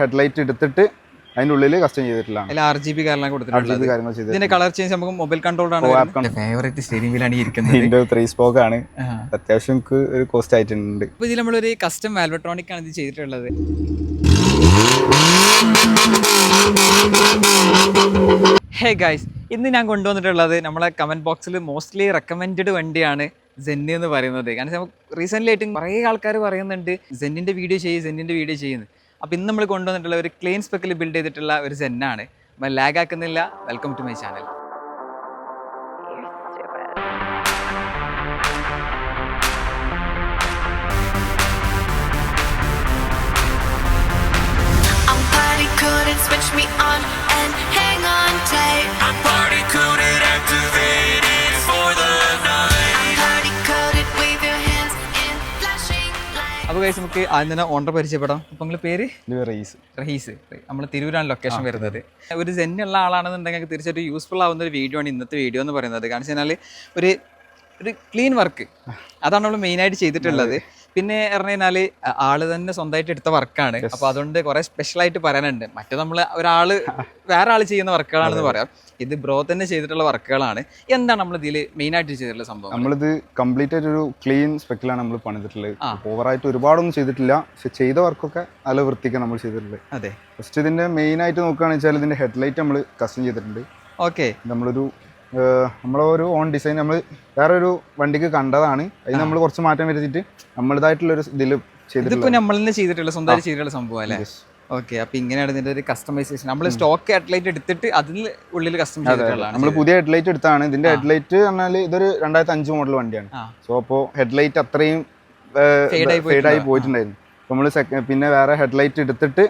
Headlight എടുത്തിട്ട് അതിന്റെ ഉള്ളിൽ കസ്റ്റം ചെയ്തിട്ടുള്ളതാണ്. RGB കാര്യങ്ങൾ കൊടുത്തിട്ടുണ്ട്. ഇതിന്റെ കളർ ചേഞ്ച് നമുക്ക് മൊബൈൽ കൺട്രോളാണ്. ഫേവറേറ്റ് സ്റ്റീരിംഗ് വീലാണ് ഇരിക്കുന്നത്. 3 സ്പോക്ക് ആണ്. അത്യാവശ്യം നമുക്ക് ഒരു കോസ്റ്റ് ആയിട്ടുണ്ട്. അപ്പോൾ ഇതിൽ നമ്മളൊരു കസ്റ്റം വാൽവട്രോണിക് ആണ് ഇത് ചെയ്തിട്ടുള്ളത്. ഹേ ഗൈസ്, ഇന്ന് ഞാൻ കൊണ്ടുവന്നിട്ടുള്ളത് നമ്മളെ കമന്റ് ബോക്സിൽ മോസ്റ്റ്ലി റെക്കമെൻഡഡ് വണ്ടിയാണ് സെന്ന് എന്ന് പറയുന്നത്. കാരണം നമുക്ക് റീസെൻ്റ്ലി ആയിട്ട് കുറേ ആൾക്കാർ പറയുന്നുണ്ട് സെന്നിൻ്റെ വീഡിയോ ചെയ്യുന്നത്. അപ്പോൾ ഇന്ന് നമ്മൾ കൊണ്ടുവന്നിട്ടുള്ള ഒരു ക്ലീൻ സ്പെക്കിൽ ബിൽഡ് ചെയ്തിട്ടുള്ള ഒരു സെന്നാണ്. നമ്മൾ ലാഗ് ആക്കുന്നില്ല. Welcome to my channel. Switch me on and hang on tight. I'm party coded, activated for the night. I'm party coded, wave your hands in flashing lights. അപ്പോൾ ഗൈസ് നമുക്ക് ആദ്യം തന്നെ owner പരിചയപ്പെടാം. അപ്പോൾ നിങ്ങളുടെ പേര്? റഹീസ്. നമ്മൾ തിരൂരാണ് ലൊക്കേഷൻ വരുന്നത്. ഒരു സെന്നുള്ള ആളാണെന്നുണ്ടെങ്കിൽ തീർച്ചയായിട്ടും യൂസ്ഫുൾ ആവുന്ന ഒരു വീഡിയോ ആണ് ഇന്നത്തെ വീഡിയോ എന്ന് പറയുന്നത്. കാരണം വെച്ച് കഴിഞ്ഞാൽ ഒരു ക്ലീൻ വർക്ക് അതാണ് നമ്മൾ മെയിനായിട്ട് ചെയ്തിട്ടുള്ളത്. പിന്നെ പറഞ്ഞു കഴിഞ്ഞാൽ ആള് തന്നെ സ്വന്തമായിട്ട് എടുത്ത വർക്കാണ്. അപ്പോൾ അതുകൊണ്ട് കുറെ സ്പെഷ്യലായിട്ട് പറയാനുണ്ട്. മറ്റേ നമ്മൾ വേറെ ആൾ ചെയ്യുന്ന വർക്കുകളാണെന്ന് പറയാം. ഇത് ബ്രോ തന്നെ ചെയ്തിട്ടുള്ള വർക്കുകളാണ്. എന്താണ് നമ്മൾ ഇതിൽ മെയിനായിട്ട് ചെയ്തിട്ടുള്ള സംഭവം? നമ്മളിത് കംപ്ലീറ്റ് ആയിട്ട് ഒരു ക്ലീൻ സ്പെക്കിലാണ് നമ്മൾ പണിതിട്ടുള്ളത്. ഓവറായിട്ട് ഒരുപാടൊന്നും ചെയ്തിട്ടില്ല, പക്ഷെ ചെയ്ത വർക്കൊക്കെ നല്ല വൃത്തിക്ക് നമ്മൾ ചെയ്തിട്ടുള്ളത്. അതെ. ഫസ്റ്റ് ഇതിന്റെ മെയിൻ ആയിട്ട് നോക്കുകയാണെന്ന് വെച്ചാൽ ഇതിന്റെ ഹെഡ്ലൈറ്റ് നമ്മൾ കസ്റ്റം ചെയ്തിട്ടുണ്ട്. ഓക്കെ. നമ്മളൊരു ഓൺ ഡിസൈൻ നമ്മൾ വേറൊരു വണ്ടിക്ക് കണ്ടതാണ്. അതിന് നമ്മൾ കുറച്ച് മാറ്റം വരുത്തിയിട്ട് നമ്മളിതായിട്ടുള്ളൊരു ഇതിൽ ചെയ്തിട്ട് നമ്മൾ തന്നെ ചെയ്തിട്ടുള്ള സ്വന്തമായിട്ട് ചെയ്തിട്ടുള്ള സംഭവം അല്ലേ? ഓക്കെ. അപ്പൊ ഇങ്ങനെയാണ് ഇതിന്റെ ഒരു കസ്റ്റമൈസേഷൻ. നമ്മൾ സ്റ്റോക്ക് ഹെഡ്ലൈറ്റ് എടുത്തിട്ട് അതിന് ഉള്ളിൽ കസ്റ്റം ചെയ്തിട്ടുള്ളതാണ്. നമ്മൾ പുതിയ ഹെഡ്ലൈറ്റ് എടുത്താണ്. ഇതിന്റെ ഹെഡ്ലൈറ്റ് പറഞ്ഞാൽ ഇതൊരു 2005 മോഡൽ വണ്ടിയാണ്. സോ അപ്പോൾ ഹെഡ്ലൈറ്റ് അത്രയും ഫെയ്ഡായി പോയിട്ടുണ്ടായിരുന്നു. അപ്പോൾ നമ്മൾ പിന്നെ വേറെ ഹെഡ്ലൈറ്റ് എടുത്തിട്ട്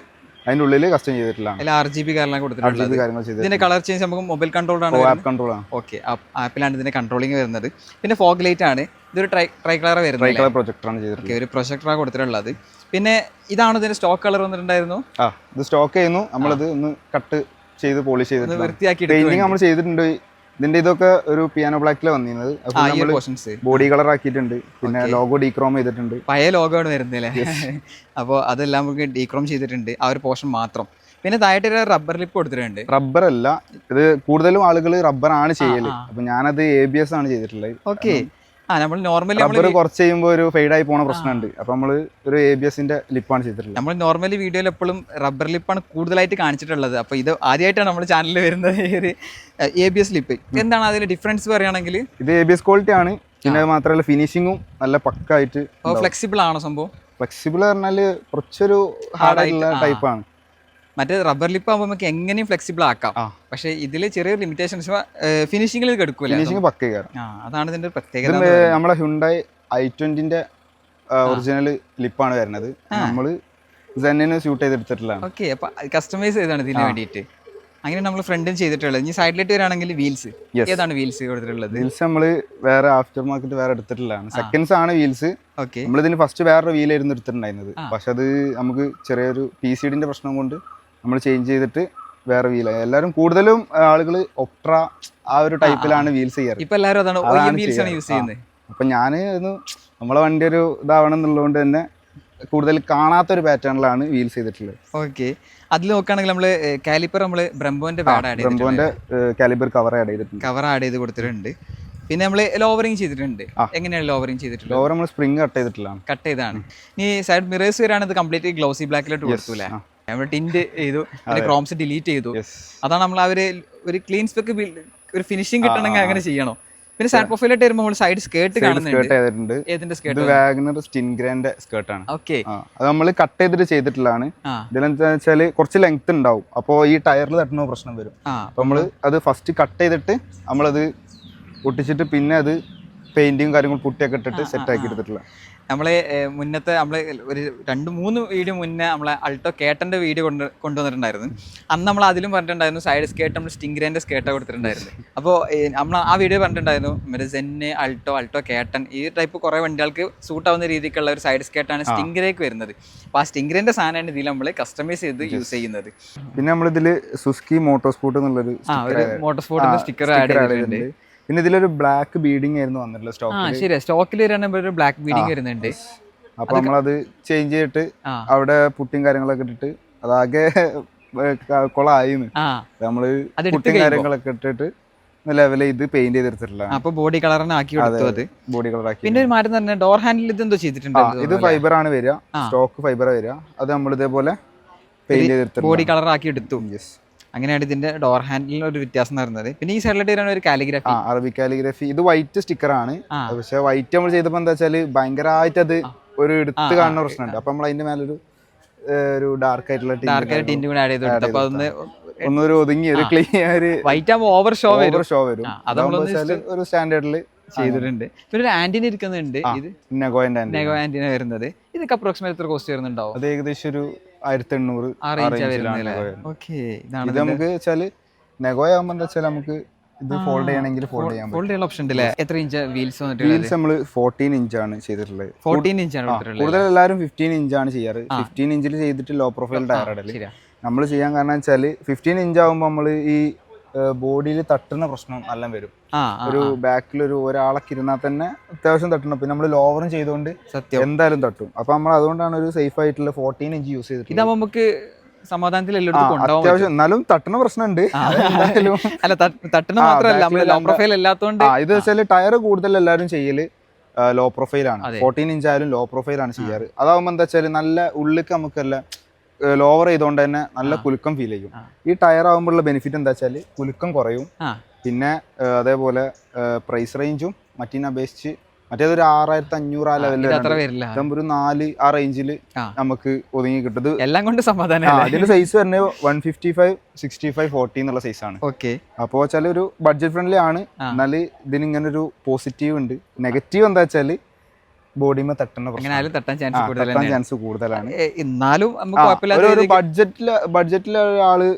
അതിന്റെ ഉള്ളിൽ കസ്റ്റം ചെയ്തിട്ടുള്ളതാണ്. RGB കാര്യങ്ങൾ കൊടുത്തിട്ടുണ്ട്. ഇതിന്റെ കളർ ചേഞ്ച് നമുക്ക് മൊബൈൽ കൺട്രോളാണ്. ഓക്കെ. ആപ്പിലാണ് ഇതിന്റെ കൺട്രോളിങ് വരുന്നത്. പിന്നെ ഫോഗ് ലൈറ്റ് ആണ്. ഇതൊരു ട്രൈ കളർ വരുന്നത്. പ്രൊജക്ടറാണ് ചെയ്തിട്ടുള്ളത്. ഒരു പ്രൊജക്ടറാണ് കൊടുത്തിട്ടുള്ളത്. പിന്നെ ഇതാണ് ഇതിന്റെ സ്റ്റോക്ക് കളർ വന്നിട്ടുണ്ടായിരുന്നു. ഇത് സ്റ്റോക്ക് ചെയ്യുന്നു. നമ്മളത് ഒന്ന് കട്ട് ചെയ്ത് പോളിഷ് ചെയ്തിട്ട് വൃത്തിയാക്കി പെയിന്റിങ് നമ്മൾ ചെയ്തിട്ടുണ്ട്. ഇതിന്റെ ഇതൊക്കെ ഒരു പിയാനോ ബ്ലാക്കിൽ വന്നിരുന്നത്. ബോഡി കളർ ആക്കിയിട്ടുണ്ട്. പിന്നെ ലോഗോ ഡീക്രോം ചെയ്തിട്ടുണ്ട്. പഴയ ലോഗോ ആണ് വരുന്നില്ലേ? അപ്പോൾ അതെല്ലാം നമുക്ക് ഡീക്രോം ചെയ്തിട്ടുണ്ട്, ആ ഒരു പോർഷൻ മാത്രം. പിന്നെ താഴെ റബ്ബർ ലിപ്പ് കൊടുത്തിട്ടുണ്ട്. റബ്ബർ അല്ല, ഇത് കൂടുതലും ആളുകൾ റബ്ബർ ആണ് ചെയ്യല്. അപ്പൊ ഞാനത് ABS ആണ് ചെയ്തിട്ടുള്ളത്. ഓക്കെ. നമ്മൾ നോർമലി റബ്ബർ കുറച്ച് ചെയ്യുമ്പോൾ ഒരു ഫെയ്ഡായി പോണ പ്രശ്നമുണ്ട്. അപ്പൊ നമ്മള് ഒരു ABS-ന്റെ ലിപ്പാണ് ചെയ്തിട്ടുള്ളത്. നമ്മൾ നോർമലി വീഡിയോയിൽ എപ്പോഴും റബ്ബർ ലിപ്പാണ് കൂടുതലായിട്ട് കാണിച്ചിട്ടുള്ളത്. അപ്പൊ ഇത് ആദ്യമായിട്ടാണ് നമ്മുടെ ചാനലിൽ വരുന്നത് ഒരു ABS ലിപ്പ്. എന്താണ് അതിന്റെ ഡിഫറൻസ് പറയുകയാണെങ്കിൽ? ഇത് ABS ക്വാളിറ്റി ആണ്. പിന്നെ അത് മാത്രമല്ല ഫിനിഷിങ്ങും നല്ല പക്കായിട്ട്. ഫ്ലെക്സിബിൾ ആണോ സംഭവം? ഫ്ലെക്സിബിൾ പറഞ്ഞാല് കുറച്ചൊരു ഹാർഡായിട്ടുള്ള ടൈപ്പാണ്. മറ്റേ റബ്ബർ ലിപ്പ് ആകുമ്പോൾ നമുക്ക് എങ്ങനെയും ഫ്ലെക്സിബിൾ ആക്കാം. പക്ഷെ ഇതിൽ ചെറിയ ലിമിറ്റേഷൻസ് ഫിനിഷിംഗിൽ കെടുക്കൂല. ഫിനിഷിംഗ് പക്കയാണ്. അതാണ് ഇതിന്റെ പ്രത്യേകത. നമ്മളെ ഹ്യുണ്ടായി i20ന്റെ ഒറിജിനൽ ലിപ്പാണ് വരുന്നത്. നമ്മള് സെന്നിന് സ്യൂട്ട് ചെയ്തെടുത്തിട്ടുള്ളതാണ്. ഓക്കെ. അപ്പൊ കസ്റ്റമൈസ് ചെയ്താണ് ഇതിന് വേണ്ടിയിട്ട്. അങ്ങനെ നമ്മൾ ഫ്രണ്ടും ചെയ്തിട്ടുള്ളത്. ഇനി സൈഡിലേക്ക് വരാണെങ്കിൽ വീൽസ്, ഏതാണ് വീൽസ് കൊടുത്തിട്ടുള്ളത്? വീൽസ് നമ്മള് വേറെ ആഫ്റ്റർ മാർക്കറ്റ് വേറെ എടുത്തിട്ടുള്ളതാണ്. സെക്കൻഡ്സ് ആണ് വീൽസ്. ഓക്കെ. നമ്മളിതിന് ഫസ്റ്റ് വേറൊരു വീലായിരുന്നു എടുത്തിട്ടുണ്ടായിരുന്നത്. പക്ഷെ അത് നമുക്ക് ചെറിയൊരു PCD-ന്റെ പ്രശ്നം കൊണ്ട് നമ്മൾ ചേഞ്ച് ചെയ്തിട്ട് വേറെ വീലായി. എല്ലാവരും കൂടുതലും ആളുകൾ ഒപ്ട്ര ആ ഒരു ടൈപ്പിലാണ് വീൽസ് ചെയ്യാറ്. ഇപ്പൊ എല്ലാവരും അതാണ് യൂസ് ചെയ്യുന്നത്. അപ്പൊ ഞാൻ നമ്മളെ വണ്ടി ഒരു ഇതാവണം എന്നുള്ളതുകൊണ്ട് തന്നെ കൂടുതൽ കാണാത്തൊരു പാറ്റേണിലാണ് വീൽസ് ചെയ്തിട്ടുള്ളത്. ഓക്കെ. അതിൽ നോക്കുകയാണെങ്കിൽ നമ്മള് കാലിപ്പർ നമ്മള് ബ്രംബോന്റെ കാലിബർ കവർ ആഡ് ചെയ്ത് കൊടുത്തിട്ടുണ്ട്. പിന്നെ നമ്മള് ലോവറിങ് ചെയ്തിട്ടുണ്ട്. എങ്ങനെയാണ് ലോവറിങ് ചെയ്തിട്ടുള്ളത്? ലോവർ നമ്മൾ സ്പ്രിംഗ് കട്ട് ചെയ്താണ്. ഇനി സൈഡ് മിറേഴ്സ് വരാണ് കംപ്ലീറ്റ്ലി ഗ്ലോസി ബ്ലാക്കിലോട്ട് കൊടുത്തൂല്ലേ? നമ്മൾ ടിന്റ് ചെയ്തു, ക്രോംസ് ഡിലീറ്റ് ചെയ്തു. അതാണ് നമ്മൾ ഒരു ക്ലീൻ സ്പെക്ക് ഒരു ഫിനിഷിംഗ് കിട്ടണമെങ്കിൽ അങ്ങനെ ചെയ്യണോ? പിന്നെ സൈഡ് പ്രൊഫൈലായിട്ട് വരുമ്പോൾ നമ്മൾ സൈഡ് സ്കേർട്ട് കാണുന്നുണ്ട്. ഏതിന്റെ സ്കേർട്ട്? വാഗ്നർ സ്റ്റിൻഗ്രാന്റെ സ്കേർട്ടാണ്. ഓക്കെ. അത് നമ്മൾ കട്ട് ചെയ്തിട്ട് ചെയ്തിട്ടുള്ളതാണ്. ഇതിലെന്താ വെച്ചാൽ കുറച്ച് ലെങ്ത് ഉണ്ടാവും. അപ്പോൾ ഈ ടയറിൽ തട്ടുന്ന പ്രശ്നം വരും. അപ്പൊ നമ്മള് അത് ഫസ്റ്റ് കട്ട് ചെയ്തിട്ട് നമ്മളത് ഒട്ടിച്ചിട്ട് പിന്നെ അത് പെയിന്റിങ് കാര്യങ്ങൾ പുട്ടിയൊക്കെ ഇട്ടിട്ട് സെറ്റ് ആക്കി എടുത്തിട്ടുള്ള. നമ്മളെ മുന്നത്തെ നമ്മളെ ഒരു 2-3 വീഡിയോ മുന്നേ നമ്മളെ അൾട്ടോ കേട്ടൻ്റെ വീഡിയോ കൊണ്ടുവന്നിട്ടുണ്ടായിരുന്നു. അന്ന് നമ്മൾ അതിലും പറഞ്ഞിട്ടുണ്ടായിരുന്നു സൈഡ് സ്കേർട്ട് നമ്മൾ സ്റ്റിംഗ്രാൻ്റെ സ്കേർട്ടാണ് കൊടുത്തിട്ടുണ്ടായിരുന്നു. അപ്പോൾ നമ്മൾ ആ വീഡിയോ പറഞ്ഞിട്ടുണ്ടായിരുന്നു മറ്റേ സെന്ന്, അൾട്ടോ കേട്ടൻ ഈ ടൈപ്പ് കുറേ വണ്ടികൾക്ക് സൂട്ടാവുന്ന രീതിക്കുള്ള ഒരു സൈഡ് സ്കേർട്ടാണ് സ്റ്റിംഗ്രേക്ക് വരുന്നത്. അപ്പോൾ ആ സ്റ്റിംഗ്രേൻ്റെ സാധനമാണ് ഇതിൽ നമ്മൾ കസ്റ്റമൈസ് ചെയ്ത് യൂസ് ചെയ്യുന്നത്. പിന്നെ നമ്മളിതിൽ സുസുക്കി മോട്ടോസ്പോർട്ട് എന്നുള്ളൊരു മോട്ടോസ്പോർട്ടിന്റെ സ്റ്റിക്കർ ആഡ് ചെയ്തിട്ടുണ്ട്. പിന്നെ ഇതിലൊരു ബ്ലാക്ക് ബീഡിംഗ് ആയിരുന്നു വന്നിട്ടുള്ള സ്റ്റോക്കിൽ വരാണെങ്കിൽ ബ്ലാക്ക് ബീഡിംഗ് വരുന്നുണ്ട്. അപ്പൊ നമ്മളത് ചേഞ്ച് ചെയ്തിട്ട് അവിടെ പുട്ടിയും കാര്യങ്ങളൊക്കെ ഇട്ടിട്ട് അതാകെ കൊളായിന്ന് ആ നമ്മള് അതെടുത്ത് കുട്ടിയും കാര്യങ്ങളൊക്കെ ഇട്ടിട്ട് ലെവൽ ചെയ്ത് പെയിന്റ് ചെയ്തെടുത്തിട്ടില്ല. അപ്പൊ ബോഡി കളറിനെ ആക്കി കൊടുത്തു അത്. ബോഡി കളർ ആക്കി. പിന്നെ ഒരു മാറ്റം തന്നെ ഡോർ ഹാൻഡിൽ ഇത് എന്തോ ചെയ്തിട്ടുണ്ട്. ഇത് ഫൈബർ ആണ് വരിക, സ്റ്റോക്ക് ഫൈബർ വരിക. അത് നമ്മൾ ഇതേപോലെ പെയിന്റ് ചെയ്തെടുത്തിട്ട് ബോഡി കളർ ആക്കി എടുത്തു. അങ്ങനെയാണ് ഇതിന്റെ ഡോർ ഹാൻഡിലിന് ഒരു വ്യത്യാസം വരുന്നത്. പിന്നെ ഈ സൈഡിലായിട്ട് വരുന്ന ഒരു കാലിഗ്രഫി, അറബിക് കാലിഗ്രഫി. ഇത് വൈറ്റ് സ്റ്റിക്കർ ആണ്. പക്ഷെ വൈറ്റ് നമ്മൾ ചെയ്തപ്പോ എന്താ വെച്ചാല് ഭയങ്കരമായിട്ട് അത് ഒരു എടുത്ത് കാണുന്ന പ്രശ്നമുണ്ട്. അപ്പൊ നമ്മൾ അതിന്റെ മേലൊരു ഡാർക്ക് ആയിട്ടുള്ള ടിന്റ് കൂടെ ആഡ് ചെയ്ത് അപ്പൊ ഒന്നൊരു ഒതുങ്ങി ഒരു ക്ലിയർ വൈറ്റ് ആകുമ്പോൾ ഓവർ ഷോ വരും. ഒരു സ്റ്റാൻഡേർഡിൽ ചെയ്തിട്ടുണ്ട്. പിന്നെ ഒരു ആന്റിന ഇരിക്കുന്നുണ്ട്. ഇത് നെഗോ ആന്റിന വരുന്നത്. ഇതൊക്കെ അപ്രോക്സിമേറ്റ് എത്ര കോസ്റ്റ് വരുന്നുണ്ടാവും? അത് ഏകദേശം ഒരു 1800 ഇത് നമുക്ക് വെച്ചാല് നെഗോ ആകുമ്പോ എന്താ വെച്ചാൽ നമുക്ക് ഇത് ഫോൾഡ് ചെയ്യണമെങ്കിൽ ഫോൾഡ് ചെയ്യാൻ ഫോൾഡ് ഓപ്ഷൻ ഉണ്ടല്ലേ? എത്ര ഇഞ്ച് വീൽസ് വീൽസ് നമ്മൾ 14 ഇഞ്ചാണ് ചെയ്തിട്ടുള്ളത്. 14 ഇഞ്ചാണ് കൂടുതൽ എല്ലാവരും 15 ഇഞ്ചാണ് ചെയ്യാറ്. 15 ഇഞ്ചിൽ ചെയ്തിട്ട് ലോ പ്രൊഫൈൽ ടയർ ഇടല് നമ്മൾ ചെയ്യാൻ കാരണം വെച്ചാല് 15 ഇഞ്ച് ആകുമ്പോ നമ്മള് ഈ ബോഡിയിൽ തട്ടുന്ന പ്രശ്നം നല്ല വരും. ഒരു ബാക്കിൽ ഒരാളൊക്കെ ഇരുന്നാൽ തന്നെ അത്യാവശ്യം തട്ടണം. പിന്നെ നമ്മൾ ലോവറും ചെയ്തുകൊണ്ട് എന്തായാലും തട്ടും. അപ്പൊ നമ്മൾ അതുകൊണ്ടാണ് ഒരു സേഫ് ആയിട്ടുള്ള 14 ഇഞ്ച് യൂസ് ചെയ്തിട്ട്. ഇതാകുമ്പോൾ നമുക്ക് സമാധാനത്തിൽ അത്യാവശ്യം എന്നാലും തട്ടുന്ന പ്രശ്നമുണ്ട്. അല്ല തട്ടുന്ന മാത്രമല്ല ലോ പ്രൊഫൈൽ അല്ലാത്തതുകൊണ്ട്. ഇത് വെച്ചാൽ ടയർ കൂടുതൽ എല്ലാവരും ചെയ്യല് ലോ പ്രൊഫൈലാണ്. 14 ഇഞ്ച് ആയാലും ലോ പ്രൊഫൈലാണ് ചെയ്യാറ്. അതാവുമ്പോ എന്താ വെച്ചാൽ നല്ല ഉള്ളിലേക്ക് നമുക്കല്ല ലോവർ ചെയ്തുകൊണ്ട് തന്നെ നല്ല കുലുക്കം ഫീൽ ചെയ്യും. ഈ ടയർ ആകുമ്പോഴുള്ള ബെനിഫിറ്റ് എന്താ വെച്ചാൽ കുലുക്കം കുറയും. പിന്നെ അതേപോലെ പ്രൈസ് റേഞ്ചും മറ്റേ അപേക്ഷിച്ച് മറ്റേതൊരു 6500 ആ ലെവലിൽ ഒരു 4 ആ റേഞ്ചിൽ നമുക്ക് ഒതുങ്ങി കിട്ടും. എല്ലാം കൊണ്ട് സമാധാനം. അതിന്റെ സൈസ് വരുന്നത് 155, 65, 40 എന്നുള്ള സൈസാണ്. അപ്പോൾ വെച്ചാൽ ഒരു ബഡ്ജറ്റ് ഫ്രണ്ട്ലി ആണ്. എന്നാൽ ഇതിന് ഇങ്ങനെ ഒരു പോസിറ്റീവ് ഉണ്ട്. നെഗറ്റീവ് എന്താ വെച്ചാൽ ബോഡിമേ തട്ടാൻ ചാൻസ് കൂടുതലാണ്. എന്നാലും ഒരു ബഡ്ജറ്റിലെ ആള്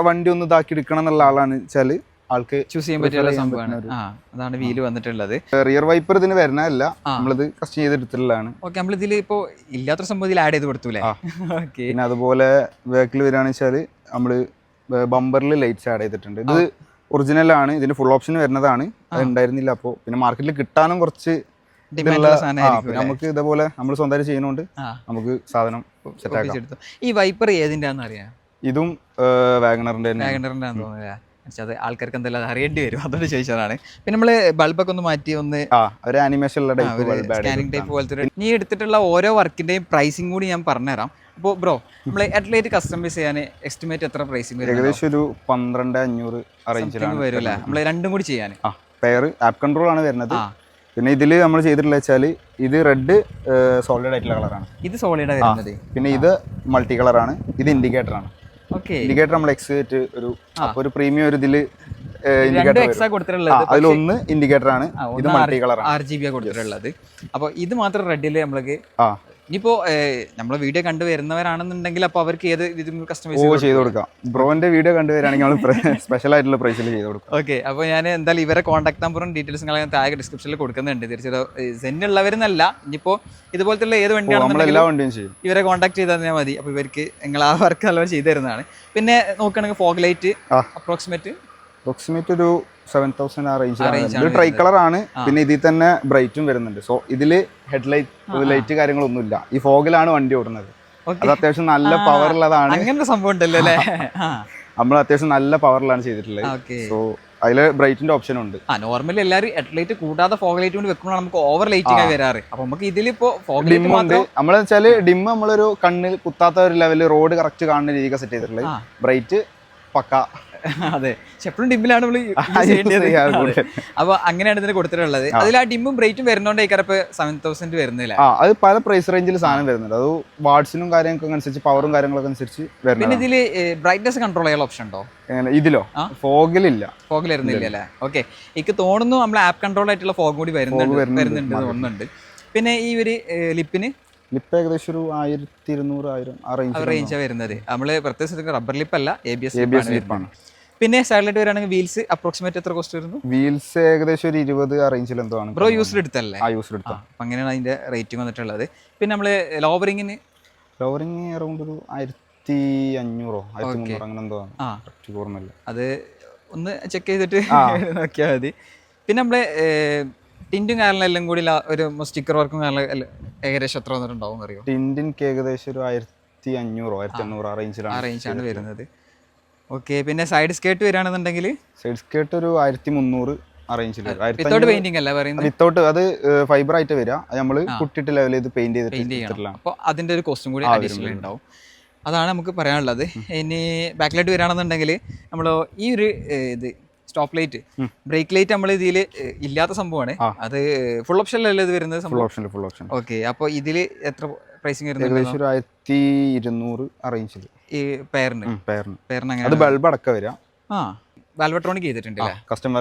വണ്ടി ഒന്ന് ഇതാക്കി എടുക്കണം എന്നുള്ള ആളാണ് വെച്ചാല് ആൾക്ക് ചൂസ് ചെയ്യാൻ പറ്റിയ സംഭവമാണ്. അതാണ് വീല് വന്നിട്ടുള്ളത്. റിയർ വൈപ്പർ ഇതിന് വരുന്നതല്ല, നമ്മളിത് കസ്റ്റം ചെയ്തെടുത്തിട്ടുള്ളതാണ്. ഓക്കെ, നമ്മൾ ഇതിൽ ഇപ്പോ ഇല്ലാത്തൊരു സംഭവം ഇതിൽ ആഡ് ചെയ്ത് കൊടുത്തൂലേ? പിന്നെ അതുപോലെ ബാക്കിൽ വരികയാണെന്ന് വെച്ചാല് നമ്മള് ബമ്പറിൽ ലൈറ്റ്സ് ആഡ് ചെയ്തിട്ടുണ്ട്. ഇത് ഒറിജിനൽ ആണ്. ഇതിന്റെ ഫുൾ ഓപ്ഷൻ വരുന്നതാണ്. അത് ഉണ്ടായിരുന്നില്ല. അപ്പോൾ പിന്നെ മാർക്കറ്റിൽ കിട്ടാനും കുറച്ച് നമുക്ക് ഇതേപോലെ നമ്മൾ സ്വന്തമായിട്ട് ചെയ്യുന്നോണ്ട് നമുക്ക് സാധനം സെറ്റ് ആക്കാം. ഈ വൈപ്പർ ഏതിന്റെ അറിയാം? ഇതും വാഗണറിന്റെ തോന്നുന്നില്ല. അത് ആൾക്കാർക്ക് എന്തെല്ലാം അറിയേണ്ടി വരും, അതുകൊണ്ട് ചോദിച്ചതാണ്. പിന്നെ നമ്മള് ബൾബൊക്കെ ഒന്ന് മാറ്റി ഒന്ന് സ്കാനിങ് ടൈപ്പ് പോലത്തെ നീ എടുത്തിട്ടുള്ള ഓരോ വർക്കിന്റെയും പ്രൈസിങ് കൂടി ഞാൻ പറഞ്ഞുതരാം. അപ്പോൾ ബ്രോ, നമ്മൾ അറ്റ്ലൈറ്റ് കസ്റ്റമൈസ് ചെയ്യാൻ എസ്റ്റിമേറ്റ് എത്ര പ്രൈസിങ് വരും? ഏകദേശം ഒരു 12,500 വരും അല്ലേ? നമ്മൾ രണ്ടും കൂടി ചെയ്യാൻ. പെയർ ആപ്പ് കൺട്രോൾ ആണ് വരുന്നത്. പിന്നെ ഇതില് നമ്മൾ ചെയ്തിട്ടുള്ള വെച്ചാല് ഇത് റെഡ് സോളിഡ് ആയിട്ടുള്ള കളറാണ്. ഇത് സോളിഡ് വരുന്നത്. പിന്നെ ഇത് മൾട്ടി കളറാണ്. ഇത് ഇൻഡിക്കേറ്റർ ആണ്. ഇൻഡിക്കേറ്റർ നമ്മൾ എക്സ് ഒരു പ്രീമിയം ഒരു ഇതില് അതിലൊന്ന് ഇൻഡിക്കേറ്റർ ആണ്. ഇത് മൾട്ടി കളറാണ്. RGB കൊടുത്തിട്ടുള്ളത്. അപ്പൊ ഇത് മാത്രം റെഡില് നമ്മൾക്ക് ഇനിയിപ്പോ നമ്മളെ വീഡിയോ കണ്ടുവരുന്നവരാണെന്നുണ്ടെങ്കിൽ അപ്പൊ അവർക്ക് ഏത് കസ്റ്റമൈസ് ചെയ്ത് കൊടുക്കാം. ബ്രോന്റെ വീഡിയോ കണ്ടുവരാണെങ്കിൽ നമ്മൾ സ്പെഷ്യൽ ആയിട്ടുള്ള പ്രൈസിൽ ചെയ്ത് കൊടുക്കാം. ഓക്കെ, അപ്പോൾ ഞാൻ എന്തായാലും ഇവരെ കോൺടാക്ട് നമ്പറും ഡീറ്റെയിൽസും ഞാൻ താഴെ ഡിസ്ക്രിപ്ഷനിൽ കൊടുക്കുന്നുണ്ട്. തീർച്ചയായിട്ടും സെന്നുള്ളവരെന്നല്ല, ഇനിയിപ്പോൾ ഇതുപോലത്തെ ഏത് വണ്ടിയാണെന്നുണ്ടെങ്കിലും ഇവരെ കോൺടാക്ട് ചെയ്താൽ മതി. അപ്പോൾ ഇവർക്ക് നിങ്ങൾ ആ വർക്ക് നല്ലപോലെ ചെയ്തു തരുന്നതാണ്. പിന്നെ നോക്കുകയാണെങ്കിൽ ഫോഗ് ലൈറ്റ് അപ്രോക്സിമേറ്റ് ഒരു 7,000 ആ റേഞ്ചിലാണ്. ട്രൈ കളർ ആണ്. പിന്നെ ഇതിൽ തന്നെ ബ്രൈറ്റും വരുന്നുണ്ട്. സോ ഇതില് ഹെഡ്ലൈറ്റ് ലൈറ്റ് കാര്യങ്ങളൊന്നുമില്ല. ഈ ഫോഗിലാണ് വണ്ടി ഓടുന്നത്. അത് അത്യാവശ്യം നല്ല പവർ ഉള്ളതാണ്. അങ്ങനത്തെ സംഭവം ഉണ്ടല്ലോ അല്ലേ? നമ്മൾ അത്യാവശ്യം നല്ല പവറിലാണ് ചെയ്തിട്ടുള്ളത്. സോ അതില് ബ്രൈറ്റിന്റെ ഓപ്ഷൻ ഉണ്ട്. നോർമലി എല്ലാവരും ഹെഡ്ലൈറ്റ് കൂടാതെ ഫോഗ് ലൈറ്റ് കൊണ്ട് വെക്കുമ്പോൾ നമുക്ക് ഓവർ ലൈറ്റിംഗ് ആയി വരാറ്. അപ്പൊ നമുക്ക് ഇതിലിപ്പോ ഫോഗ് ലൈറ്റ് ഉണ്ട്. നമ്മള് വെച്ചാല് ഡിം നമ്മളൊരു കണ്ണിൽ കുത്താത്ത ഒരു ലെവലിൽ റോഡ് കറക്റ്റ് കാണുന്ന രീതിക്ക് സെറ്റ് ചെയ്തിട്ടുള്ളത്. ബ്രൈറ്റ് പക്ക. അതെ, എപ്പോഴും ഡിമ്മിലാണ് നമ്മൾ അപ്പൊ അങ്ങനെയാണ് ഇതിന് കൊടുത്തിട്ടുള്ളത്. അതിൽ ആ ഡിമ്മും ബ്രൈറ്റും വരുന്നോണ്ട് 7,000 വരുന്നില്ല. അത് പല പ്രൈസ് റേഞ്ചിൽ സാധനം വരുന്നുണ്ട്. അത് വാട്സിനും കാര്യങ്ങളൊക്കെ അനുസരിച്ച് പവറും കാര്യങ്ങളൊക്കെ അനുസരിച്ച് വരുന്നത്. പിന്നെ ഇതില് ബ്രൈറ്റ്നസ് കൺട്രോൾ ചെയ്യാൻ ഓപ്ഷൻ ഉണ്ടോ? ഇതിലോ? ഫോഗിലില്ല. ഫോഗിൽ വരുന്നില്ല അല്ലേ? ഓക്കെ, എനിക്ക് തോന്നുന്നു നമ്മൾ ആപ്പ് കൺട്രോൾ ആയിട്ടുള്ള ഫോഗ് കൂടി വരുന്നുണ്ട് തോന്നുന്നുണ്ട്. പിന്നെ ഈ ഒരു ലിപ്പിന് ഏകദേശം ഒരു 1,200 റേഞ്ചാണ് വരുന്നത്. നമ്മള് പ്രത്യേകിച്ച് റബ്ബർ ലിപ്പ് അല്ല, ABS ലിപ്പാണ്. പിന്നെ സൈഡിലായിട്ട് വരാണെങ്കിൽ വീൽസ് അപ്രോക്സിമേറ്റ് എത്ര കോസ്റ്റ് വരുന്നു? വീൽസ് ഏകദേശം ഒരു 20 ആ റേഞ്ചിൽ എന്തോ ആണ്. ബ്രോ യൂസ്ഡ് എടുത്തല്ലേ? അങ്ങനെയാണ് അതിന്റെ റേറ്റിംഗ് വന്നിട്ടുള്ളത്. പിന്നെ നമ്മള് ലോവറിംഗ് അറൗണ്ട് ഒരു 1,500 1,300 അങ്ങനെ എന്തോ ഓർമ്മയില്ല. അത് ഒന്ന് ചെക്ക് ചെയ്തിട്ട് നോക്കിയാൽ മതി. പിന്നെ നമ്മള് ടിൻറ്റും കാരണം എല്ലാം കൂടി ഒരു സ്റ്റിക്കർ വർക്കും കാരണം ഏകദേശം എത്ര വന്നിട്ടുണ്ടാവും അറിയോ? ടിൻറ്റിന് ഏകദേശം ഒരു 1500 1500 ആ റേഞ്ചിലാണ് റേഞ്ചാണ് വരുന്നത്. ഓക്കെ, പിന്നെ സൈഡ് സ്കേർട്ട് വരികയാണെന്നുണ്ടെങ്കിൽ സൈഡ് സ്കേർട്ട് ഒരു 1300 ആ റേഞ്ചിൽ വിത്തൗട്ട് പെയിന്റിംഗ് അല്ല പറയുന്നത്? വിത്തൗട്ട്, അത് ഫൈബർ ആയിട്ട് വരിക, അത് നമ്മൾ കുട്ടിട്ട് ലെവൽ ചെയ്ത് പെയിന്റ് ചെയ്തിട്ട്. അപ്പോൾ അതിൻ്റെ ഒരു കോസ്റ്റും കൂടി അഡീഷണൽ ഉണ്ടാവും. അതാണ് നമുക്ക് പറയാനുള്ളത്. ഇനി ബാക്ക് ലൈറ്റ് വരികയാണെന്നുണ്ടെങ്കിൽ നമ്മൾ ഈ ഒരു ഇത് സ്റ്റോപ്പ് ലൈറ്റ്, ബ്രേക്ക് ലൈറ്റ് നമ്മൾ ഇതിൽ ഇല്ലാത്ത സംഭവമാണ്. അത് ഫുൾ ഓപ്ഷനിലല്ലേ ഇത് വരുന്നത്? Full option. ഓക്കെ, അപ്പോൾ ഇതിൽ എത്ര പ്രൈസിങ് വരുന്നത്? ഏകദേശം ഒരു 1200 ആ റേഞ്ചിൽ ഈ പെയറിന് അങ്ങനെ. അത് ബൾബ് അടക്കം വരിക. വാൽവട്രോണിക് ചെയ്തിട്ടുണ്ട് അല്ലേ? കസ്റ്റം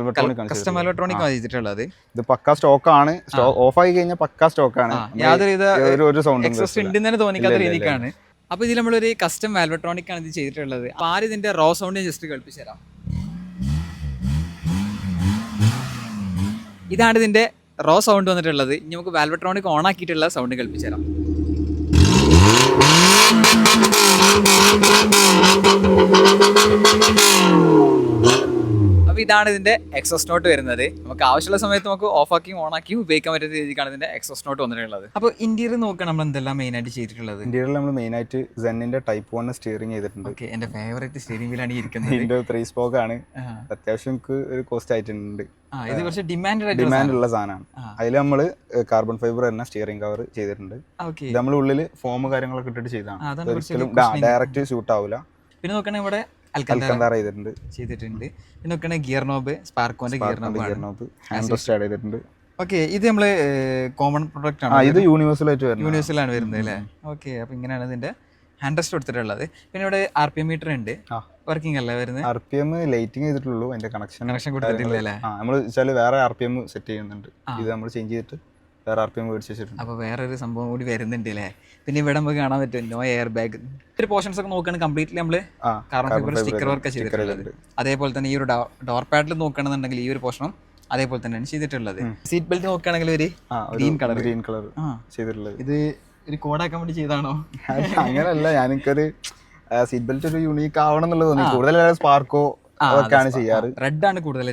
വാൽവട്രോണിക് ചെയ്തിട്ടുള്ളത്. ഇത് പക്കാ സ്റ്റോക്ക് ആണ്. ഓഫ് ആയി കഴിഞ്ഞാൽ പക്കാ സ്റ്റോക്ക് ആണ്. യാതൊരു എക്സോസ്റ്റ് ഉണ്ടെന്ന് തന്നെ തോന്നിക്കാത്ത രീതിക്കാണ്. അപ്പോൾ ഇതിൽ നമ്മളൊരു കസ്റ്റം വാൽവട്രോണിക് ആണ് ഇത് ചെയ്തിട്ടുള്ളത്. അപ്പോൾ ആരും ഇതിന്റെ റോ സൗണ്ട് ജസ്റ്റ് കേൾപ്പിച്ചു തരാം. ഇതാണ് ഇതിന്റെ റോ സൗണ്ട് വന്നിട്ടുള്ളത്. ഇനി നമുക്ക് വാൽവട്രോണിക് ഓൺ ആക്കിയിട്ടുള്ള സൗണ്ട് കേൾപ്പിച്ചു തരാം. അപ്പോൾ ഇതാണ് ഇതിന്റെ എക്സോസ്റ്റ് നോട്ട് വരുന്നത്. നമുക്ക് ആവശ്യമുള്ള സമയത്ത് നമുക്ക് ഓഫാക്കിയും ഓണാക്കിയും ഉപയോഗിക്കാൻ പറ്റുന്ന രീതിക്കാണ് ഇതിന്റെ എക്സോസ്റ്റ് നോട്ട് വന്നിട്ടുള്ളത്. അപ്പോൾ ഇന്റീരിയർ നോക്കാൻ നമ്മൾ എന്തെല്ലാം മെയിൻ ആയിട്ട് ചെയ്തിട്ടുള്ളത്? ഇന്റീരിയർ നമ്മൾ മെയിൻ ആയിട്ട് സെന്നിന്റെ ടൈപ്പ് 1 സ്റ്റിയറിംഗ് ചെയ്തിട്ടുണ്ട്. ഓക്കെ, എന്റെ ഫേവറേറ്റ് സ്റ്റിയറിംഗ് വീലാണ് ഇരിക്കുന്നത്. ഇതിന്റെ 3 സ്പോക്ക് ആണ്. അത്യാവശ്യം നമുക്ക് ഒരു കോസ്റ്റ് ആയിട്ടുണ്ട്. ഇത് കുറച്ച് ഡിമാൻഡ് ഉള്ള സാധനമാണ്. അതിൽ നമ്മൾ കാർബൺ ഫൈബർ തന്നെ സ്റ്റിയറിംഗ് കവർ ചെയ്തിട്ടുണ്ട്. ഇത് നമ്മൾ ഉള്ളിൽ ഫോം കാര്യങ്ങളൊക്കെ ഇട്ടിട്ട് ചെയ്താണ്. ഡയറക്റ്റ് ഷൂട്ട് ആവില്ല. പിന്നെ നോക്കണെങ്കിൽ ഇവിടെ അൽക്കന്താറ ചെയ്തിട്ടുണ്ട്. പിന്നെ നോക്കണെങ്കിൽ ഗിയർ നോബ്, സ്പാർക്കോന്റെ gear knob, hand rest add ചെയ്തിട്ടുണ്ട്. ഓക്കെ, ഇത് നമ്മള് കോമൺ പ്രൊഡക്റ്റ് ആണ്. ഇത് യൂണിവേഴ്സലാണ് വരുന്നത് അല്ലേ? ഓക്കെ, അപ്പൊ ഇങ്ങനെയാണ് ഇതിന്റെ ഹാൻഡ് റെസ്റ്റ് കൊടുത്തിട്ടുള്ളത്. പിന്നെ ഇവിടെ RPM മീറ്റർ ഉണ്ട്. വർക്കിംഗ് അല്ലേ വരുന്നത്? RPM ലൈറ്റിംഗ് ചെയ്തിട്ടുള്ളൂ. അതിന്റെ കണക്ഷൻ കൊടുത്തിട്ടില്ല അല്ലേ? നമ്മൾ വേറെ RPM സെറ്റ് ചെയ്യുന്നുണ്ട്. ഇത് നമ്മൾ ചേഞ്ച് ചെയ്തിട്ട് വേറെ RPM മേടിച്ച് വെച്ചിട്ടുണ്ട്. അപ്പോൾ വേറൊരു സംഭവം കൂടി വരുന്നുണ്ട് അല്ലേ? പിന്നെ ഇവിടെ നമുക്ക് കാണാൻ പറ്റും നോ എയർ ബാഗ്. ഒരു പോർഷൻസ് ഒക്കെ നോക്കുകയാണെങ്കിൽ കംപ്ലീറ്റ്ലി നമ്മൾ കാർബൺ ഫൈബർ സ്റ്റിക്കർ വർക്ക് ചെയ്തിട്ടുള്ളത്. അതേപോലെ തന്നെ ഈ ഒരു ഡോർ പാഡിൽ നോക്കുകയാണെന്നുണ്ടെങ്കിൽ ഈ ഒരു പോർഷനും അതേപോലെ തന്നെയാണ് ചെയ്തിട്ടുള്ളത്. സീറ്റ് ബെൽറ്റ് നോക്കുകയാണെങ്കിൽ ഒരു ഗ്രീൻ കളർ ചെയ്തിട്ടുള്ളത്. ഇത് ഒരു കോഡാക്കാൻ വേണ്ടി ചെയ്താണോ? അങ്ങനെയല്ല, ഞാനൊരു സീറ്റ് ബെൽറ്റ് ഒരു യൂണീക്ക് ആവണം എന്നുള്ളത് തോന്നി. കൂടുതൽ സ്പാർക്കോ അതൊക്കെയാണ് ചെയ്യാറ്. റെഡ് ആണ് കൂടുതൽ.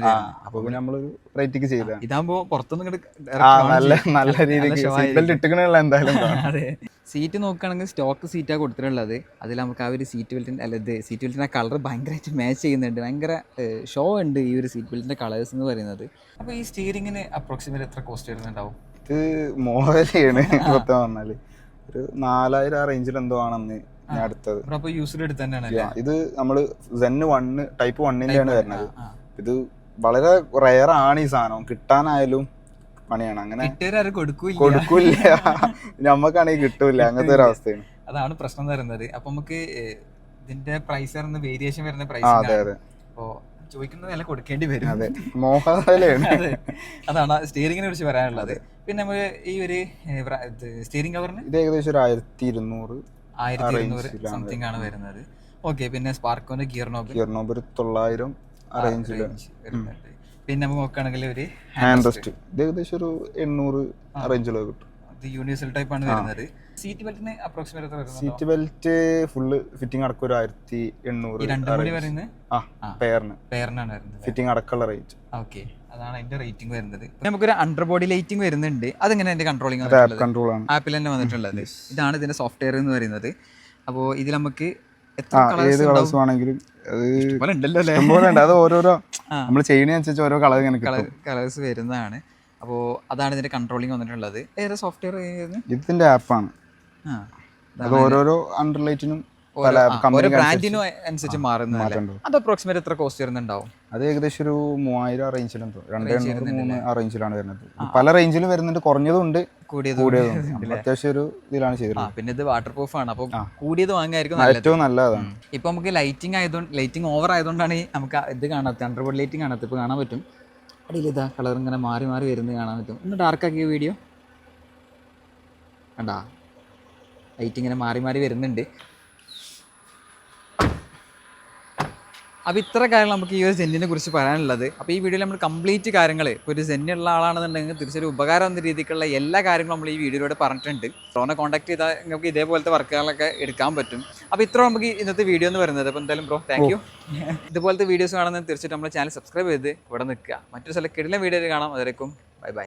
അപ്പൊ നമ്മളൊരു റേറ്റിക്ക് ചെയ്ത ഇതാകുമ്പോ പുറത്തുനിന്ന് നല്ല രീതിക്ക് സീറ്റ് ബെൽറ്റ് ഇട്ടുകണല്ല എന്തായാലും. അതെ, സീറ്റ് നോക്കുകയാണെങ്കിൽ സ്റ്റോക്ക് സീറ്റാണ് കൊടുത്തിട്ടുള്ളത്. അതിൽ നമുക്ക് ആ ഒരു സീറ്റ് ബെൽറ്റിൻ്റെ സീറ്റ് ബെൽറ്റിൻ്റെ കളർ ഭയങ്കരമായിട്ട് മാച്ച് ചെയ്യുന്നുണ്ട്. ഭയങ്കര ഷോ ഉണ്ട് ഈ ഒരു സീറ്റ് ബെൽറ്റിൻ്റെ കളേഴ്സ് എന്ന് പറയുന്നത്. അപ്പോൾ ഈ സ്റ്റിയറിങ്ങിന് അപ്രോക്സിമേറ്റ് എത്ര കോസ്റ്റ് വരുന്നുണ്ടാവും? ഇത് മോഡലാണ് മൊത്തം പറഞ്ഞാല് ഒരു 4000 ആ റേഞ്ചിൽ എന്തോ ആണെന്ന് ഞാൻ അടുത്തത്. ഇത് നമ്മള് Zen 1 ടൈപ്പ് 1-ന്റെയാണ് വരുന്നത്. ഇത് വളരെ റയർ ആണ് ഈ സാധനം. കിട്ടാനായാലും പണിയാണ്. അങ്ങനെ കൊടുക്കൂല, നമ്മക്കാണെങ്കിൽ കിട്ടൂല. അങ്ങനത്തെ ഒരു അവസ്ഥയാണ്. അതാണ് പ്രശ്നം വരുന്നത്. അപ്പൊ നമുക്ക് ഇതിന്റെ പ്രൈസ് വേരിയേഷൻ വരുന്ന പ്രൈസ്. അപ്പോ ചോദിക്കുന്ന വില കൊടുക്കേണ്ടി വരും. അതെ, മോഹവിലയാണ്. അതാണ് സ്റ്റിയറിംഗിനെ കുറിച്ച് പറയാനുള്ളത്. പിന്നെ നമുക്ക് ഈ ഒരു സ്റ്റിയറിംഗ് കവറിന് ഇത് ഏകദേശം 1200 സംതിങ് ആണ് വരുന്നത്. ഓക്കെ, പിന്നെ സ്പാർക്കോന്റെ ഗിയർ നോബ് 900 റേഞ്ചിൽ വരുന്നുണ്ട്. പിന്നെ നമുക്ക് നോക്കുകയാണെങ്കിൽ ഒരു ഹാൻഡ് റെസ്റ്റ് ഇത് ഏകദേശം ഒരു 800 റേഞ്ചിലൊക്കെ കിട്ടും. ഇത് യൂണിവേഴ്സൽ ടൈപ്പ് ആണ് വരുന്നത്. സീറ്റ് ബെൽറ്റിന് അപ്രോക്സിമേറ്റ് വരുന്നത്? സീറ്റ് ബെൽറ്റ് ഫുള്ള് ഫിറ്റിംഗ് അടക്കം ഒരു 1800 പെയറിനാണ് വരുന്നത്. ഫിറ്റിംഗ് അടക്കമുള്ള റേറ്റ്. ഓക്കെ, അതാണ് അതിന്റെ റേറ്റിംഗ് വരുന്നത്. നമുക്കൊരു അണ്ടർ ബോഡി ലൈറ്റിംഗ് വരുന്നുണ്ട്. അതെങ്ങനെ അതിന്റെ കൺട്രോളിംഗ് ആപ്പിൽ തന്നെ വന്നിട്ടുള്ളത്. ഇതാണ് ഇതിന്റെ സോഫ്റ്റ്വെയർ എന്ന് പറയുന്നത്. അപ്പോൾ ഇതിൽ നമുക്ക് ഏത് കളേഴ്സ് വേണമെങ്കിലും അത് ഓരോരോ നമ്മൾ ചെയ്യുന്നതിനനുസരിച്ച് ഓരോ കളേഴ്സ് വരുന്നതാണ്. അപ്പോൾ അതാണ് ഇതിന്റെ കൺട്രോളിംഗ് വന്നിട്ടുള്ളത്. ഏത് സോഫ്റ്റ്വെയർ? ഇതിന്റെ ആപ്പാണ്. അത് ഓരോരോ അണ്ടർ ലൈറ്റിനും ബ്രാൻഡിനും അനുസരിച്ച് മാറുന്നതാണ്. അത് അപ്രോക്സിമേറ്റ് എത്ര കോസ്റ്റ് വരുന്നുണ്ടാവും? അത് ഏകദേശം ഒരു 3000 ആ റേഞ്ചിലെന്തോ 200-300 ആ റേഞ്ചിലാണ് വരുന്നത്. പല റേഞ്ചിലും വരുന്നുണ്ട്, കുറഞ്ഞതും ഉണ്ട് കൂടിയതും. അത്യാവശ്യം ഒരു ഇതിലാണ് ചെയ്തത്. പിന്നെ ഇത് വാട്ടർ പ്രൂഫ് ആണ്. അപ്പോൾ കൂടിയത് വാങ്ങായിരിക്കും ഏറ്റവും നല്ലതാണ്. ഇപ്പൊ നമുക്ക് ലൈറ്റിംഗ് ഓവർ ആയതുകൊണ്ടാണ് നമുക്ക് ഇത് കാണാത്തത്. അണ്ടർബോർഡ് ലൈറ്റിംഗ് കാണാത്തത്. ഇപ്പൊ കാണാൻ പറ്റും അടിയിൽ ഇതാ കളർ ഇങ്ങനെ മാറി മാറി വരുന്നത് കാണാൻ പറ്റും. ഒന്ന് ഡാർക്കാക്കിയ വീഡിയോ കണ്ടാ, ലൈറ്റ് ഇങ്ങനെ മാറി മാറി വരുന്നുണ്ട്. അപ്പോൾ ഇത്ര കാര്യങ്ങൾ നമുക്ക് ഈ ഒരു സെന്നിനെ കുറിച്ച് പറയാനുള്ളത്. അപ്പോൾ ഈ വീഡിയോയിൽ നമ്മൾ കംപ്ലീറ്റ് കാര്യങ്ങൾ, ഇപ്പോൾ ഒരു സെന്നുള്ള ആളാണെന്നുണ്ടെങ്കിൽ തീർച്ചയായും ഉപകാരം എന്ന രീതിക്കുള്ള എല്ലാ കാര്യങ്ങളും നമ്മൾ ഈ വീഡിയോയിലൂടെ പറഞ്ഞിട്ടുണ്ട്. ബ്രോനെ കോൺടാക്ട് ചെയ്താൽ നിങ്ങൾക്ക് ഇതേപോലത്തെ വർക്കുകളൊക്കെ എടുക്കാൻ പറ്റും. അപ്പോൾ ഇത്ര നമുക്ക് ഇന്നത്തെ വീഡിയോ എന്ന് പറയുന്നത്. അപ്പോൾ എന്തായാലും ബ്രോ താങ്ക് യു. ഇതുപോലത്തെ വീഡിയോസ് കാണുന്നത് തീർച്ചയായിട്ടും നമ്മുടെ ചാനൽ സബ്സ്ക്രൈബ് ചെയ്ത് ഇവിടെ നിൽക്കുക. മറ്റൊരു സ്ഥലം കിടിലൻ വീഡിയോയിൽ കാണാം. അതിലേക്കും